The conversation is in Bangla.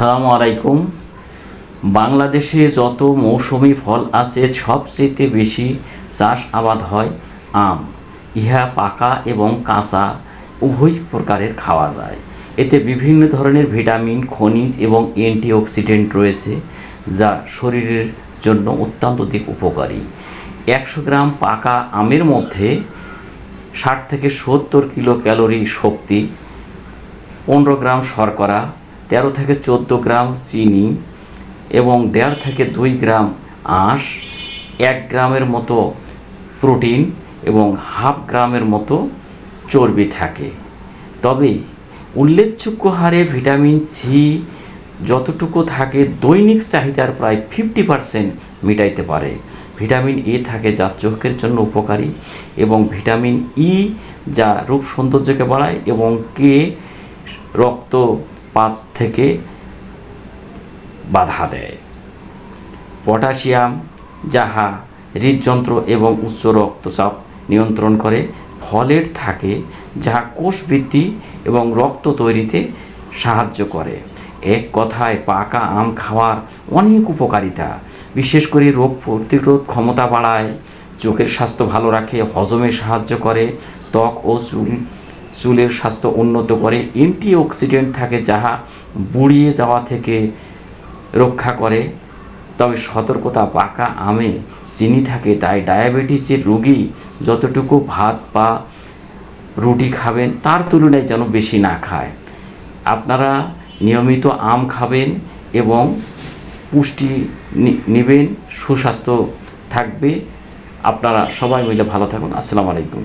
আসসালামু আলাইকুম। বাংলাদেশে যত মৌসুমি ফল আছে সবচেয়ে বেশি চাষ আবাদ হয় আম। ইহা পাকা এবং কাঁচা উভয় প্রকারের খাওয়া যায়। এতে বিভিন্ন ধরনের ভিটামিন, খনিজ এবং অ্যান্টিঅক্সিডেন্ট রয়েছে, যা শরীরের জন্য অত্যন্ত উপকারী। 100 গ্রাম পাকা আমের মধ্যে 60 থেকে 70 কিলো ক্যালোরি শক্তি, 15 গ্রাম শর্করা, 13 থেকে 14 গ্রাম চিনি এবং 1.5 থেকে 2 গ্রাম আঁশ, 1 গ্রামের মতো প্রোটিন এবং হাফ গ্রামের মতো চর্বি থাকে। তবে উল্লেখযোগ্য হারে ভিটামিন সি যতটুকু থাকে দৈনিক চাহিদার প্রায় 50% মেটাইতে পারে। ভিটামিন এ থাকে যা চোখের জন্য উপকারী, এবং ভিটামিন ই যা রূপ সৌন্দর্যকে বাড়ায়, এবং কে রক্তপাত থেকে বাধা দেয়। পটাশিয়াম যাহা হৃদযন্ত্র এবং উচ্চ রক্তচাপ নিয়ন্ত্রণ করে। ফলেট থাকে যাহা কোষ বৃদ্ধি এবং রক্ত তৈরিতে সাহায্য করে। এক কথায় পাকা আম খাওয়ার অনেক উপকারিতা। বিশেষ করে রোগ প্রতিরোধ ক্ষমতা বাড়ায়, চোখের স্বাস্থ্য ভালো রাখে, হজমে সাহায্য করে, ত্বক ও চুলের স্বাস্থ্য উন্নত করে। অ্যান্টিঅক্সিডেন্ট থাকে যাহা বুড়িয়ে যাওয়া থেকে রক্ষা করে। তবে সতর্কতা, পাকা আমে চিনি থাকে, তাই ডায়াবেটিসের রোগী যতটুকু ভাত বা রুটি খাবেন তার তুলনায় যেন বেশি না খায়। আপনারা নিয়মিত আম খাবেন এবং পুষ্টি নেবেন, সুস্বাস্থ্য থাকবে। আপনারা সবাই মিলে ভালো থাকুন। আসসালামু আলাইকুম।